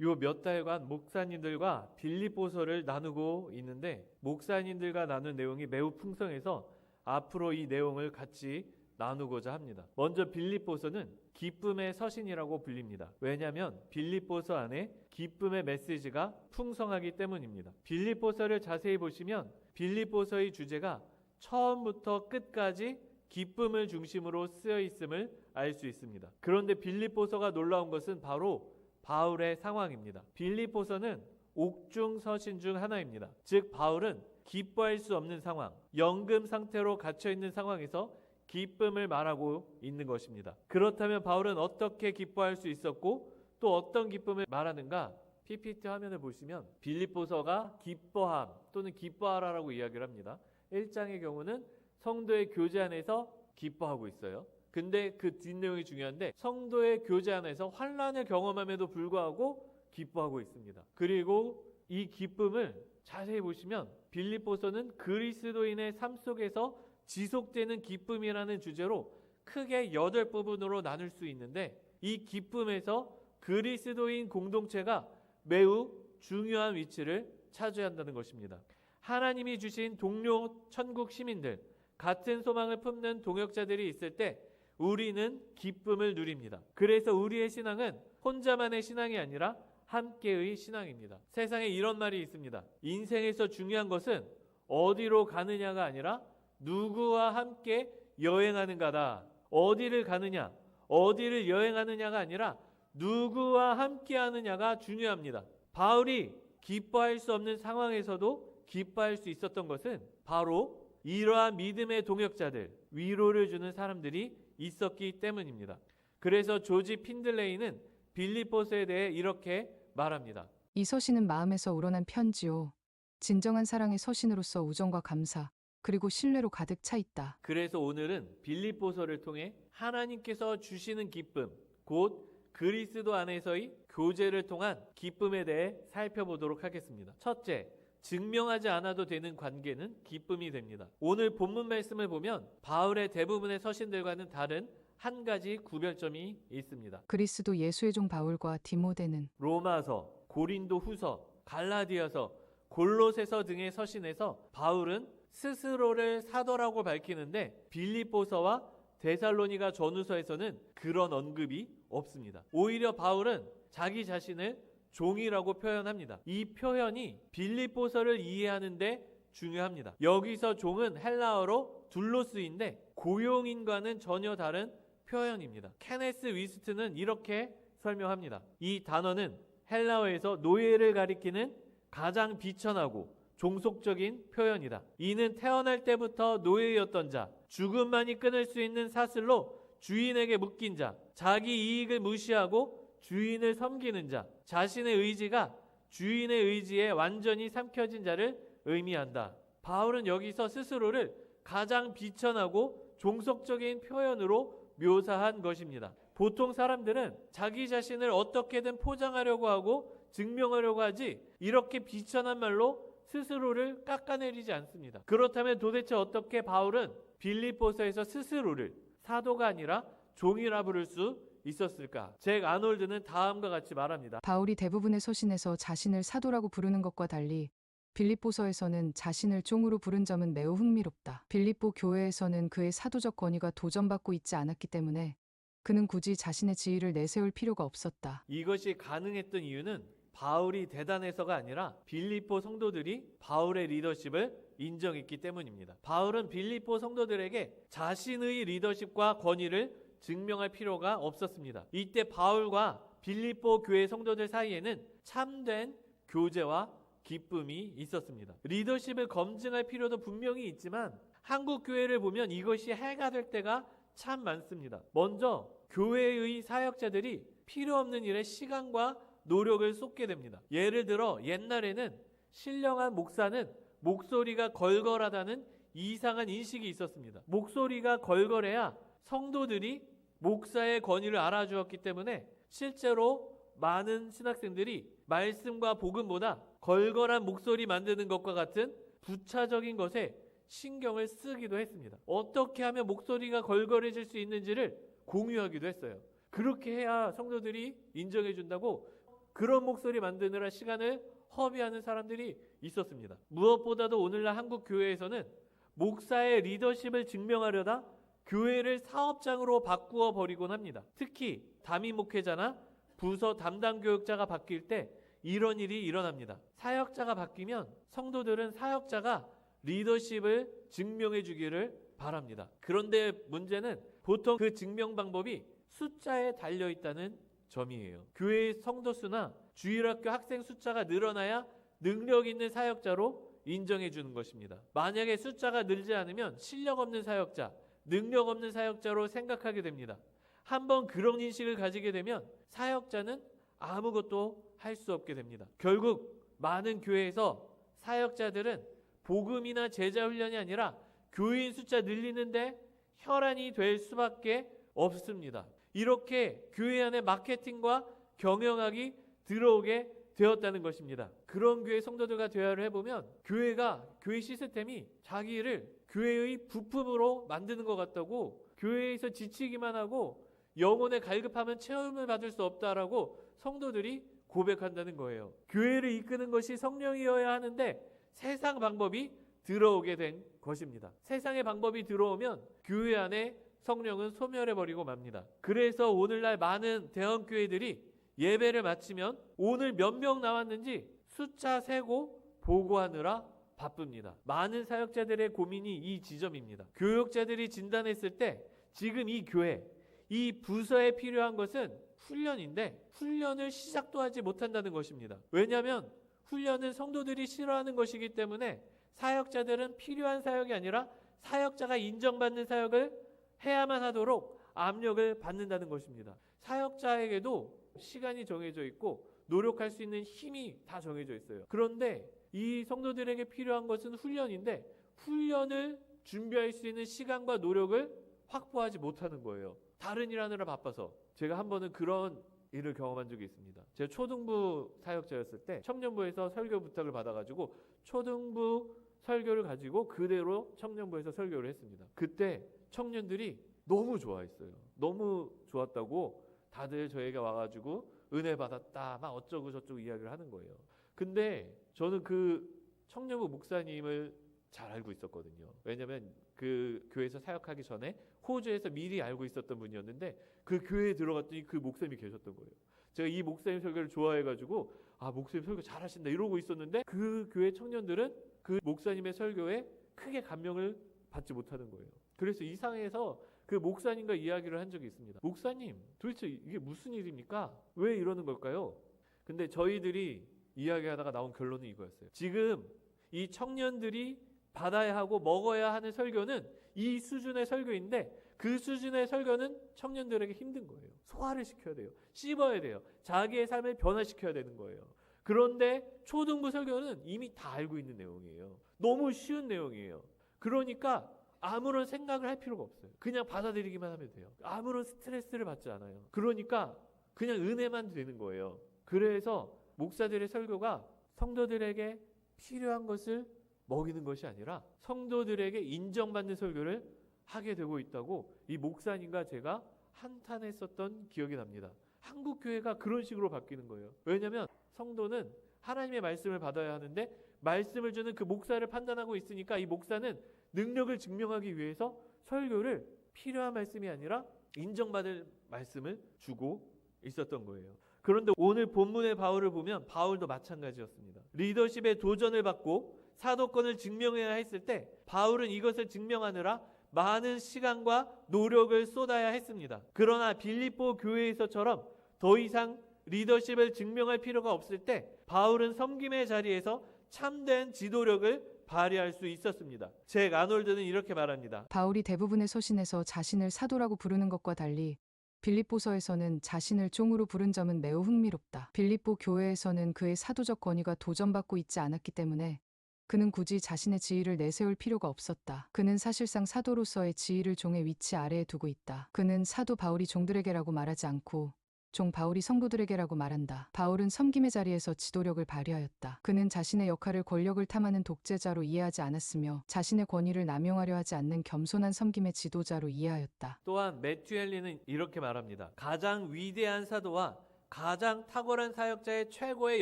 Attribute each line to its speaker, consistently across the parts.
Speaker 1: 요 몇 달간 목사님들과 빌립보서를 나누고 있는데 목사님들과 나눈 내용이 매우 풍성해서 앞으로 이 내용을 같이 나누고자 합니다. 먼저 빌립보서는 기쁨의 서신이라고 불립니다. 왜냐하면 빌립보서 안에 기쁨의 메시지가 풍성하기 때문입니다. 빌립보서를 자세히 보시면 빌립보서의 주제가 처음부터 끝까지 기쁨을 중심으로 쓰여 있음을 알 수 있습니다. 그런데 빌립보서가 놀라운 것은 바로 바울의 상황입니다. 빌립보서는 옥중 서신 중 하나입니다. 즉 바울은 기뻐할 수 없는 상황, 연금 상태로 갇혀 있는 상황에서 기쁨을 말하고 있는 것입니다. 그렇다면 바울은 어떻게 기뻐할 수 있었고 또 어떤 기쁨을 말하는가? PPT 화면을 보시면 빌립보서가 기뻐함 또는 기뻐하라라고 이야기를 합니다. 1장의 경우는 성도의 교제 안에서 기뻐하고 있어요. 근데 그 뒷내용이 중요한데 성도의 교제 안에서 환난을 경험함에도 불구하고 기뻐하고 있습니다. 그리고 이 기쁨을 자세히 보시면 빌립보서는 그리스도인의 삶 속에서 지속되는 기쁨이라는 주제로 크게 8부분으로 나눌 수 있는데 이 기쁨에서 그리스도인 공동체가 매우 중요한 위치를 차지한다는 것입니다. 하나님이 주신 동료 천국 시민들, 같은 소망을 품는 동역자들이 있을 때 우리는 기쁨을 누립니다. 그래서 우리의 신앙은 혼자만의 신앙이 아니라 함께의 신앙입니다. 세상에 이런 말이 있습니다. 인생에서 중요한 것은 어디로 가느냐가 아니라 누구와 함께 여행하는가다. 어디를 가느냐, 어디를 여행하느냐가 아니라 누구와 함께 하느냐가 중요합니다. 바울이 기뻐할 수 없는 상황에서도 기뻐할 수 있었던 것은 바로 이러한 믿음의 동역자들, 위로를 주는 사람들이 있었기 때문입니다. 그래서 조지 핀들레이는 빌립보서에 대해 이렇게 말합니다.
Speaker 2: 이 서신은 마음에서 우러난 편지요. 진정한 사랑의 서신으로서 우정과 감사, 그리고 신뢰로 가득 차 있다.
Speaker 1: 그래서 오늘은 빌립보서를 통해 하나님께서 주시는 기쁨, 곧 그리스도 안에서의 교제를 통한 기쁨에 대해 살펴보도록 하겠습니다. 첫째, 증명하지 않아도 되는 관계는 기쁨이 됩니다. 오늘 본문 말씀을 보면 바울의 대부분의 서신들과는 다른 한 가지 구별점이 있습니다.
Speaker 2: 그리스도 예수의 종 바울과 디모데는
Speaker 1: 로마서, 고린도 후서, 갈라디아서, 골로새서 등의 서신에서 바울은 스스로를 사도라고 밝히는데 빌립보서와 데살로니가 전후서에서는 그런 언급이 없습니다. 오히려 바울은 자기 자신을 종이라고 표현합니다. 이 표현이 빌립보서를 이해하는데 중요합니다. 여기서 종은 헬라어로 둘로스인데 고용인과는 전혀 다른 표현입니다. 케네스 위스트는 이렇게 설명합니다. 이 단어는 헬라어에서 노예를 가리키는 가장 비천하고 종속적인 표현이다. 이는 태어날 때부터 노예였던 자, 죽음만이 끊을 수 있는 사슬로 주인에게 묶인 자, 자기 이익을 무시하고 주인을 섬기는 자, 자신의 의지가 주인의 의지에 완전히 삼켜진 자를 의미한다. 바울은 여기서 스스로를 가장 비천하고 종속적인 표현으로 묘사한 것입니다. 보통 사람들은 자기 자신을 어떻게든 포장하려고 하고 증명하려고 하지 이렇게 비천한 말로 스스로를 깎아내리지 않습니다. 그렇다면 도대체 어떻게 바울은 빌립보서에서 스스로를 사도가 아니라 종이라 부를 수 있었을까? 잭 아놀드는 다음과 같이 말합니다.
Speaker 2: 바울이 대부분의 서신에서 자신을 사도라고 부르는 것과 달리 빌립보서에서는 자신을 종으로 부른 점은 매우 흥미롭다. 빌립보 교회에서는 그의 사도적 권위가 도전받고 있지 않았기 때문에 그는 굳이 자신의 지위를 내세울 필요가 없었다.
Speaker 1: 이것이 가능했던 이유는 바울이 대단해서가 아니라 빌립보 성도들이 바울의 리더십을 인정했기 때문입니다. 바울은 빌립보 성도들에게 자신의 리더십과 권위를 증명할 필요가 없었습니다. 이때 바울과 빌립보 교회 성도들 사이에는 참된 교제와 기쁨이 있었습니다. 리더십을 검증할 필요도 분명히 있지만 한국 교회를 보면 이것이 해가 될 때가 참 많습니다. 먼저 교회의 사역자들이 필요 없는 일에 시간과 노력을 쏟게 됩니다. 예를 들어 옛날에는 신령한 목사는 목소리가 걸걸하다는 이상한 인식이 있었습니다. 목소리가 걸걸해야 성도들이 목사의 권위를 알아주었기 때문에 실제로 많은 신학생들이 말씀과 복음보다 걸걸한 목소리 만드는 것과 같은 부차적인 것에 신경을 쓰기도 했습니다. 어떻게 하면 목소리가 걸걸해질 수 있는지를 공유하기도 했어요. 그렇게 해야 성도들이 인정해 준다고 그런 목소리 만드느라 시간을 허비하는 사람들이 있었습니다. 무엇보다도 오늘날 한국 교회에서는 목사의 리더십을 증명하려다 교회를 사업장으로 바꾸어 버리곤 합니다. 특히 담임 목회자나 부서 담당 교육자가 바뀔 때 이런 일이 일어납니다. 사역자가 바뀌면 성도들은 사역자가 리더십을 증명해 주기를 바랍니다. 그런데 문제는 보통 그 증명 방법이 숫자에 달려 있다는 점이에요. 교회의 성도 수나 주일학교 학생 숫자가 늘어나야 능력 있는 사역자로 인정해 주는 것입니다. 만약에 숫자가 늘지 않으면 실력 없는 사역자, 능력 없는 사역자로 생각하게 됩니다. 한번 그런 인식을 가지게 되면 사역자는 아무것도 할 수 없게 됩니다. 결국 많은 교회에서 사역자들은 복음이나 제자 훈련이 아니라 교인 숫자 늘리는데 혈안이 될 수밖에 없습니다. 이렇게 교회 안에 마케팅과 경영학이 들어오게 되었다는 것입니다. 그런 교회 성도들과 대화를 해보면 교회 시스템이 자기를 교회의 부품으로 만드는 것 같다고, 교회에서 지치기만 하고 영혼의 갈급함은 체험을 받을 수 없다라고 성도들이 고백한다는 거예요. 교회를 이끄는 것이 성령이어야 하는데 세상 방법이 들어오게 된 것입니다. 세상의 방법이 들어오면 교회 안에 성령은 소멸해버리고 맙니다. 그래서 오늘날 많은 대형교회들이 예배를 마치면 오늘 몇 명 나왔는지 숫자 세고 보고하느라 바쁩니다. 많은 사역자들의 고민이 이 지점입니다. 교육자들이 진단했을 때 지금 이 교회, 이 부서에 필요한 것은 훈련인데 훈련을 시작도 하지 못한다는 것입니다. 왜냐하면 훈련은 성도들이 싫어하는 것이기 때문에 사역자들은 필요한 사역이 아니라 사역자가 인정받는 사역을 해야만 하도록 압력을 받는다는 것입니다. 사역자에게도 시간이 정해져 있고 노력할 수 있는 힘이 다 정해져 있어요. 그런데 이 성도들에게 필요한 것은 훈련인데 훈련을 준비할 수 있는 시간과 노력을 확보하지 못하는 거예요. 다른 일 하느라 바빠서. 제가 한 번은 그런 일을 경험한 적이 있습니다. 제가 초등부 사역자였을 때 청년부에서 설교 부탁을 받아가지고 초등부 설교를 가지고 그대로 청년부에서 설교를 했습니다. 그때 청년들이 너무 좋아했어요. 너무 좋았다고 다들 저에게 와가지고 은혜 받았다 막 어쩌고 저쩌고 이야기를 하는 거예요. 근데 저는 그 청년부 목사님을 잘 알고 있었거든요. 왜냐하면 그 교회에서 사역하기 전에 호주에서 미리 알고 있었던 분이었는데 그 교회에 들어갔더니 그 목사님이 계셨던 거예요. 제가 이 목사님 설교를 좋아해가지고 목사님 설교 잘하신다 이러고 있었는데 그 교회 청년들은 그 목사님의 설교에 크게 감명을 받지 못하는 거예요. 그래서 이상해서 그 목사님과 이야기를 한 적이 있습니다. 목사님, 도대체 이게 무슨 일입니까? 왜 이러는 걸까요? 근데 저희들이 이야기하다가 나온 결론은 이거였어요. 지금 이 청년들이 받아야 하고 먹어야 하는 설교는 이 수준의 설교인데 그 수준의 설교는 청년들에게 힘든 거예요. 소화를 시켜야 돼요. 씹어야 돼요. 자기의 삶을 변화시켜야 되는 거예요. 그런데 초등부 설교는 이미 다 알고 있는 내용이에요. 너무 쉬운 내용이에요. 그러니까 아무런 생각을 할 필요가 없어요. 그냥 받아들이기만 하면 돼요. 아무런 스트레스를 받지 않아요. 그러니까 그냥 은혜만 되는 거예요. 그래서 목사들의 설교가 성도들에게 필요한 것을 먹이는 것이 아니라 성도들에게 인정받는 설교를 하게 되고 있다고 이 목사님과 제가 한탄했었던 기억이 납니다. 한국 교회가 그런 식으로 바뀌는 거예요. 왜냐하면 성도는 하나님의 말씀을 받아야 하는데 말씀을 주는 그 목사를 판단하고 있으니까 이 목사는 능력을 증명하기 위해서 설교를 필요한 말씀이 아니라 인정받을 말씀을 주고 있었던 거예요. 그런데 오늘 본문의 바울을 보면 바울도 마찬가지였습니다. 리더십의 도전을 받고 사도권을 증명해야 했을 때 바울은 이것을 증명하느라 많은 시간과 노력을 쏟아야 했습니다. 그러나 빌립보 교회에서처럼 더 이상 리더십을 증명할 필요가 없을 때 바울은 섬김의 자리에서 참된 지도력을 발휘할 수 있었습니다. 잭 아놀드는 이렇게 말합니다.
Speaker 2: 바울이 대부분의 서신에서 자신을 사도라고 부르는 것과 달리 빌립보서에서는 자신을 종으로 부른 점은 매우 흥미롭다. 빌립보 교회에서는 그의 사도적 권위가 도전받고 있지 않았기 때문에 그는 굳이 자신의 지위를 내세울 필요가 없었다. 그는 사실상 사도로서의 지위를 종의 위치 아래에 두고 있다. 그는 사도 바울이 종들에게라고 말하지 않고 종 바울이 성도들에게라고 말한다. 바울은 섬김의 자리에서 지도력을 발휘하였다. 그는 자신의 역할을 권력을 탐하는 독재자로 이해하지 않았으며 자신의 권위를 남용하려 하지 않는 겸손한 섬김의 지도자로 이해하였다.
Speaker 1: 또한 매튜 헨리는 이렇게 말합니다. 가장 위대한 사도와 가장 탁월한 사역자의 최고의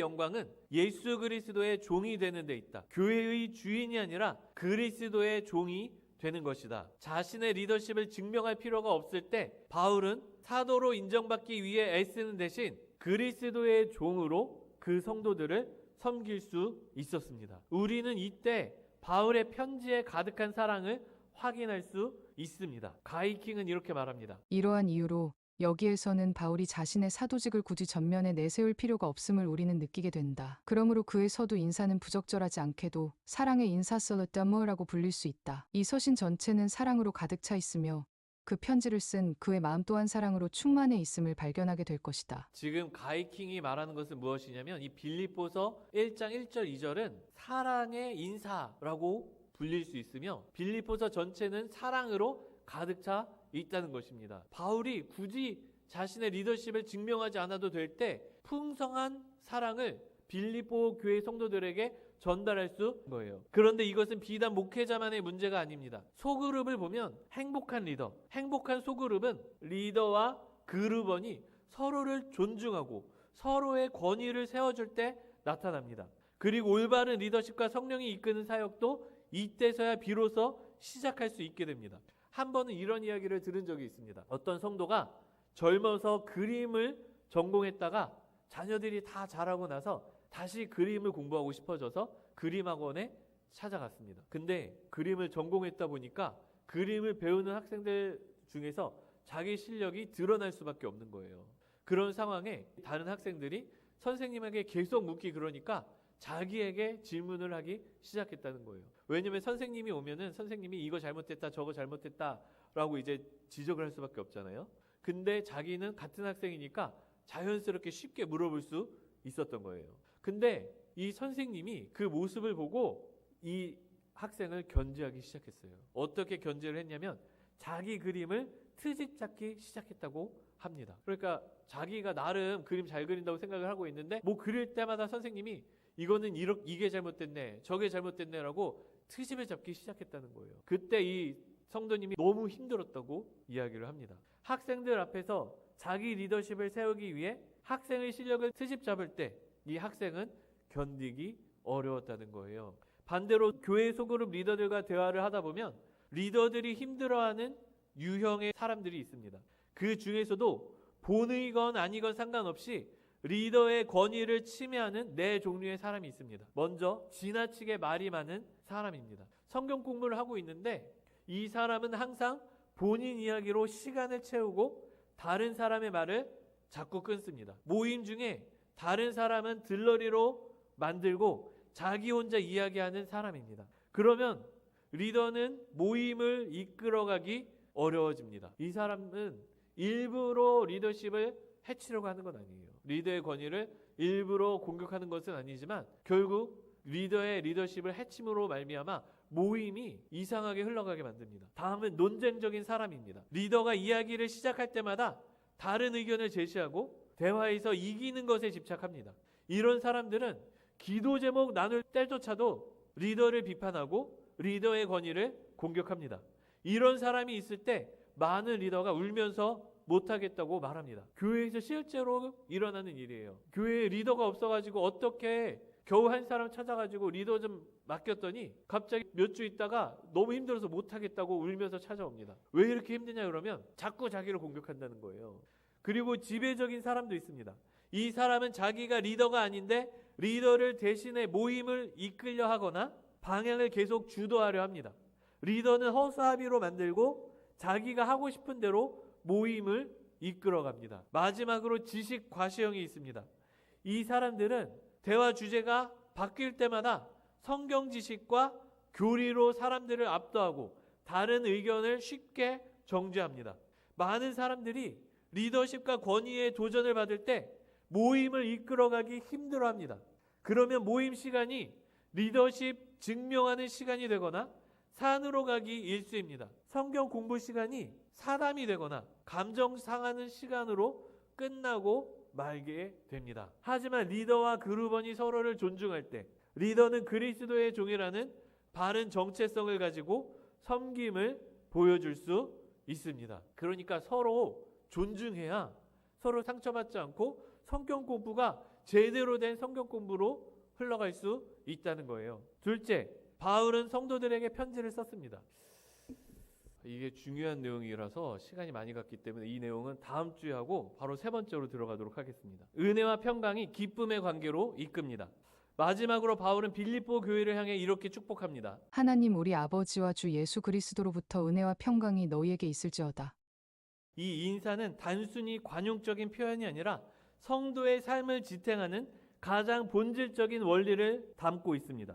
Speaker 1: 영광은 예수 그리스도의 종이 되는 데 있다. 교회의 주인이 아니라 그리스도의 종이 되는 것이다. 자신의 리더십을 증명할 필요가 없을 때 바울은 사도로 인정받기 위해 애쓰는 대신 그리스도의 종으로 그 성도들을 섬길 수 있었습니다. 우리는 이때 바울의 편지에 가득한 사랑을 확인할 수 있습니다. 가이킹은 이렇게 말합니다.
Speaker 2: 이러한 이유로 여기에서는 바울이 자신의 사도직을 굳이 전면에 내세울 필요가 없음을 우리는 느끼게 된다. 그러므로 그의 서두 인사는 부적절하지 않게도 사랑의 인사설러다머라고 불릴 수 있다. 이 서신 전체는 사랑으로 가득 차 있으며 그 편지를 쓴 그의 마음 또한 사랑으로 충만해 있음을 발견하게 될 것이다.
Speaker 1: 지금 가이킹이 말하는 것은 무엇이냐면 이 빌립보서 1장 1절 2절은 사랑의 인사라고 불릴 수 있으며 빌립보서 전체는 사랑으로 가득 차 있다는 것입니다. 바울이 굳이 자신의 리더십을 증명하지 않아도 될 때 풍성한 사랑을 빌립보 교회 성도들에게 전달할 수 있는 거예요. 그런데 이것은 비단 목회자만의 문제가 아닙니다. 소그룹을 보면 행복한 리더, 행복한 소그룹은 리더와 그룹원이 서로를 존중하고 서로의 권위를 세워줄 때 나타납니다. 그리고 올바른 리더십과 성령이 이끄는 사역도 이때서야 비로소 시작할 수 있게 됩니다. 한 번은 이런 이야기를 들은 적이 있습니다. 어떤 성도가 젊어서 그림을 전공했다가 자녀들이 다 자라고 나서 다시 그림을 공부하고 싶어져서 그림학원에 찾아갔습니다. 근데 그림을 전공했다 보니까 그림을 배우는 학생들 중에서 자기 실력이 드러날 수밖에 없는 거예요. 그런 상황에 다른 학생들이 선생님에게 계속 묻기 그러니까 자기에게 질문을 하기 시작했다는 거예요. 왜냐면 선생님이 오면은 선생님이 이거 잘못됐다 저거 잘못됐다 라고 이제 지적을 할 수밖에 없잖아요. 근데 자기는 같은 학생이니까 자연스럽게 쉽게 물어볼 수 있었던 거예요. 근데 이 선생님이 그 모습을 보고 이 학생을 견제하기 시작했어요. 어떻게 견제를 했냐면 자기 그림을 트집 잡기 시작했다고 합니다. 그러니까 자기가 나름 그림 잘 그린다고 생각을 하고 있는데 뭐 그릴 때마다 선생님이 이거는 이게 잘못됐네 저게 잘못됐네라고 트집을 잡기 시작했다는 거예요. 그때 이 성도님이 너무 힘들었다고 이야기를 합니다. 학생들 앞에서 자기 리더십을 세우기 위해 학생의 실력을 트집 잡을 때 이 학생은 견디기 어려웠다는 거예요. 반대로 교회 소그룹 리더들과 대화를 하다 보면 리더들이 힘들어하는 유형의 사람들이 있습니다. 그 중에서도 본의건 아니건 상관없이 리더의 권위를 침해하는 네 종류의 사람이 있습니다. 먼저 지나치게 말이 많은 사람입니다. 성경 공부를 하고 있는데 이 사람은 항상 본인 이야기로 시간을 채우고 다른 사람의 말을 자꾸 끊습니다. 모임 중에 다른 사람은 들러리로 만들고 자기 혼자 이야기하는 사람입니다. 그러면 리더는 모임을 이끌어가기 어려워집니다. 이 사람은 일부러 리더십을 해치려고 하는 건 아니에요. 리더의 권위를 일부러 공격하는 것은 아니지만 결국 리더의 리더십을 해침으로 말미암아 모임이 이상하게 흘러가게 만듭니다. 다음은 논쟁적인 사람입니다. 리더가 이야기를 시작할 때마다 다른 의견을 제시하고 대화에서 이기는 것에 집착합니다. 이런 사람들은 기도 제목 나눌 때조차도 리더를 비판하고 리더의 권위를 공격합니다. 이런 사람이 있을 때 많은 리더가 울면서 못하겠다고 말합니다. 교회에서 실제로 일어나는 일이에요. 교회에 리더가 없어가지고 어떻게 겨우 한 사람 찾아가지고 리더 좀 맡겼더니 갑자기 몇 주 있다가 너무 힘들어서 못하겠다고 울면서 찾아옵니다. 왜 이렇게 힘드냐 그러면 자꾸 자기를 공격한다는 거예요. 그리고 지배적인 사람도 있습니다. 이 사람은 자기가 리더가 아닌데 리더를 대신해 모임을 이끌려 하거나 방향을 계속 주도하려 합니다. 리더는 허수아비로 만들고 자기가 하고 싶은 대로 모임을 이끌어갑니다. 마지막으로 지식 과시형이 있습니다. 이 사람들은 대화 주제가 바뀔 때마다 성경 지식과 교리로 사람들을 압도하고 다른 의견을 쉽게 정죄합니다. 많은 사람들이 리더십과 권위에 도전을 받을 때 모임을 이끌어가기 힘들어합니다. 그러면 모임 시간이 리더십 증명하는 시간이 되거나 산으로 가기 일수입니다. 성경 공부 시간이 사담이 되거나 감정 상하는 시간으로 끝나고 말게 됩니다. 하지만 리더와 그룹원이 서로를 존중할 때 리더는 그리스도의 종이라는 바른 정체성을 가지고 섬김을 보여줄 수 있습니다. 그러니까 서로 존중해야 서로 상처받지 않고 성경 공부가 제대로 된 성경 공부로 흘러갈 수 있다는 거예요. 둘째, 바울은 성도들에게 편지를 썼습니다. 이게 중요한 내용이라서 시간이 많이 갔기 때문에 이 내용은 다음 주에 하고 바로 세 번째로 들어가도록 하겠습니다. 은혜와 평강이 기쁨의 관계로 이끕니다. 마지막으로 바울은 빌립보 교회를 향해 이렇게 축복합니다.
Speaker 2: 하나님 우리 아버지와 주 예수 그리스도로부터 은혜와 평강이 너희에게 있을지어다.
Speaker 1: 이 인사는 단순히 관용적인 표현이 아니라 성도의 삶을 지탱하는 가장 본질적인 원리를 담고 있습니다.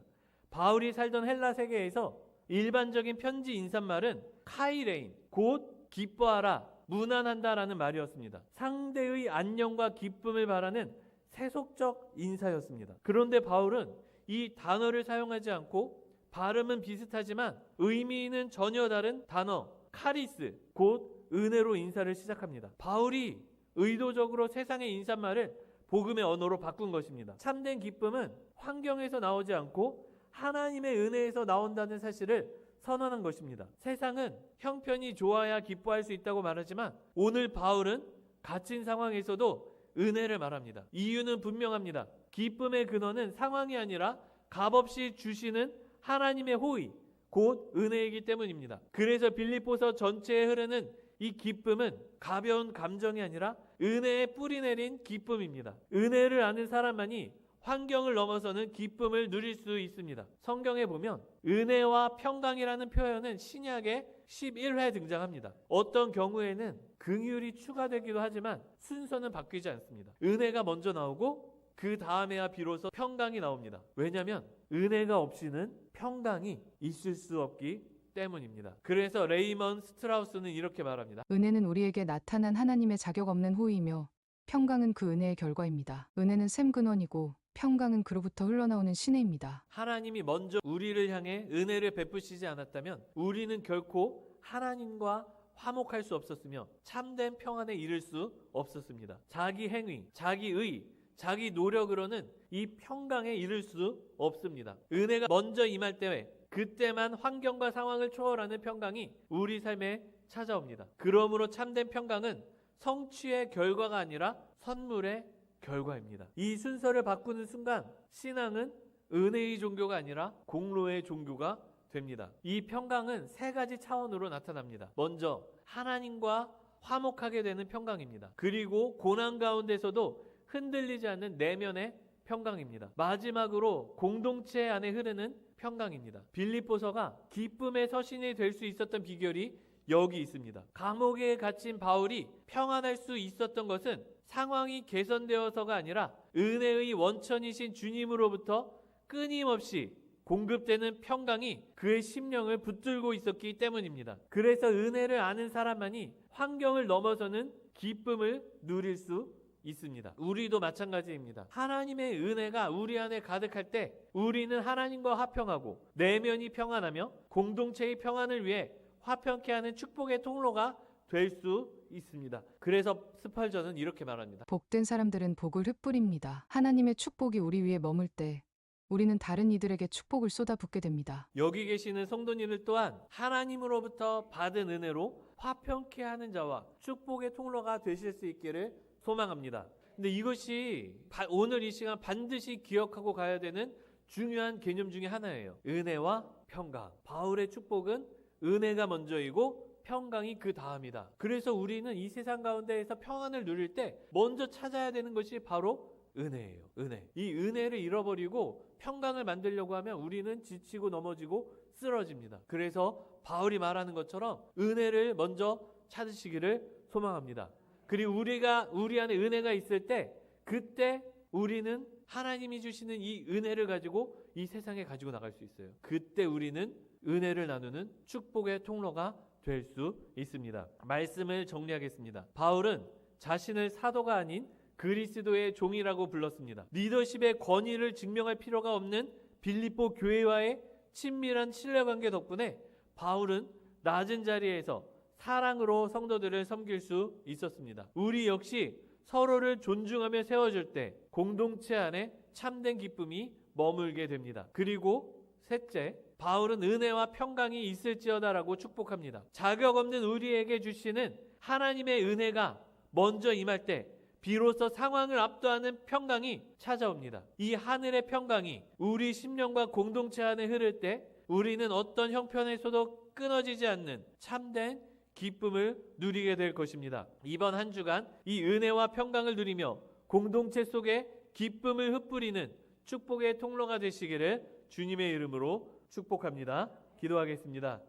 Speaker 1: 바울이 살던 헬라 세계에서 일반적인 편지 인사말은 카이레인, 곧 기뻐하라, 무난한다라는 말이었습니다. 상대의 안녕과 기쁨을 바라는 세속적 인사였습니다. 그런데 바울은 이 단어를 사용하지 않고 발음은 비슷하지만 의미는 전혀 다른 단어 카리스, 곧 은혜로 인사를 시작합니다. 바울이 의도적으로 세상의 인사말을 복음의 언어로 바꾼 것입니다. 참된 기쁨은 환경에서 나오지 않고 하나님의 은혜에서 나온다는 사실을 선언한 것입니다. 세상은 형편이 좋아야 기뻐할 수 있다고 말하지만 오늘 바울은 갇힌 상황에서도 은혜를 말합니다. 이유는 분명합니다. 기쁨의 근원은 상황이 아니라 값없이 주시는 하나님의 호의, 곧 은혜이기 때문입니다. 그래서 빌립보서 전체에 흐르는 이 기쁨은 가벼운 감정이 아니라 은혜에 뿌리 내린 기쁨입니다. 은혜를 아는 사람만이 환경을 넘어서는 기쁨을 누릴 수 있습니다. 성경에 보면 은혜와 평강이라는 표현은 신약에 11회 등장합니다. 어떤 경우에는 긍휼이 추가되기도 하지만 순서는 바뀌지 않습니다. 은혜가 먼저 나오고 그 다음에야 비로소 평강이 나옵니다. 왜냐하면 은혜가 없이는 평강이 있을 수 없기 때문입니다. 그래서 레이먼 스트라우스는 이렇게 말합니다.
Speaker 2: 은혜는 우리에게 나타난 하나님의 자격 없는 호의이며 평강은 그 은혜의 결과입니다. 은혜는 샘 근원이고 평강은 그로부터 흘러나오는 신혜입니다.
Speaker 1: 하나님이 먼저 우리를 향해 은혜를 베푸시지 않았다면 우리는 결코 하나님과 화목할 수 없었으며 참된 평안에 이를 수 없었습니다. 자기 행위, 자기 의, 자기 노력으로는 이 평강에 이를 수 없습니다. 은혜가 먼저 임할 때 그때만 환경과 상황을 초월하는 평강이 우리 삶에 찾아옵니다. 그러므로 참된 평강은 성취의 결과가 아니라 선물의 결과입니다. 이 순서를 바꾸는 순간 신앙은 은혜의 종교가 아니라 공로의 종교가 됩니다. 이 평강은 세 가지 차원으로 나타납니다. 먼저 하나님과 화목하게 되는 평강입니다. 그리고 고난 가운데서도 흔들리지 않는 내면의 평강입니다. 마지막으로 공동체 안에 흐르는 평강입니다. 빌립보서가 기쁨의 서신이 될 수 있었던 비결이 여기 있습니다. 감옥에 갇힌 바울이 평안할 수 있었던 것은 상황이 개선되어서가 아니라 은혜의 원천이신 주님으로부터 끊임없이 공급되는 평강이 그의 심령을 붙들고 있었기 때문입니다. 그래서 은혜를 아는 사람만이 환경을 넘어서는 기쁨을 누릴 수 있습니다. 우리도 마찬가지입니다. 하나님의 은혜가 우리 안에 가득할 때 우리는 하나님과 화평하고 내면이 평안하며 공동체의 평안을 위해 화평케 하는 축복의 통로가 될 수 있습니다. 그래서 스펄전은 이렇게 말합니다.
Speaker 2: 복된 사람들은 복을 흩뿌립니다. 하나님의 축복이 우리 위에 머물 때 우리는 다른 이들에게 축복을 쏟아붓게 됩니다.
Speaker 1: 여기 계시는 성도님들 또한 하나님으로부터 받은 은혜로 화평케 하는 자와 축복의 통로가 되실 수 있기를 소망합니다. 근데 이것이 오늘 이 시간 반드시 기억하고 가야 되는 중요한 개념 중에 하나예요. 은혜와 평강. 바울의 축복은 은혜가 먼저이고 평강이 그 다음이다. 그래서 우리는 이 세상 가운데에서 평안을 누릴 때 먼저 찾아야 되는 것이 바로 은혜예요. 은혜. 이 은혜를 잃어버리고 평강을 만들려고 하면 우리는 지치고 넘어지고 쓰러집니다. 그래서 바울이 말하는 것처럼 은혜를 먼저 찾으시기를 소망합니다. 그리고 우리 안에 은혜가 있을 때 그때 우리는 하나님이 주시는 이 은혜를 가지고 이 세상에 가지고 나갈 수 있어요. 그때 우리는 은혜를 나누는 축복의 통로가 될 수 있습니다. 말씀을 정리하겠습니다. 바울은 자신을 사도가 아닌 그리스도의 종이라고 불렀습니다. 리더십의 권위를 증명할 필요가 없는 빌립보 교회와의 친밀한 신뢰관계 덕분에 바울은 낮은 자리에서 사랑으로 성도들을 섬길 수 있었습니다. 우리 역시 서로를 존중하며 세워줄 때 공동체 안에 참된 기쁨이 머물게 됩니다. 그리고 셋째, 바울은 은혜와 평강이 있을지어다라고 축복합니다. 자격 없는 우리에게 주시는 하나님의 은혜가 먼저 임할 때 비로소 상황을 압도하는 평강이 찾아옵니다. 이 하늘의 평강이 우리 심령과 공동체 안에 흐를 때 우리는 어떤 형편에서도 끊어지지 않는 참된 기쁨을 누리게 될 것입니다. 이번 한 주간 이 은혜와 평강을 누리며 공동체 속에 기쁨을 흩뿌리는 축복의 통로가 되시기를 주님의 이름으로 축복합니다. 기도하겠습니다.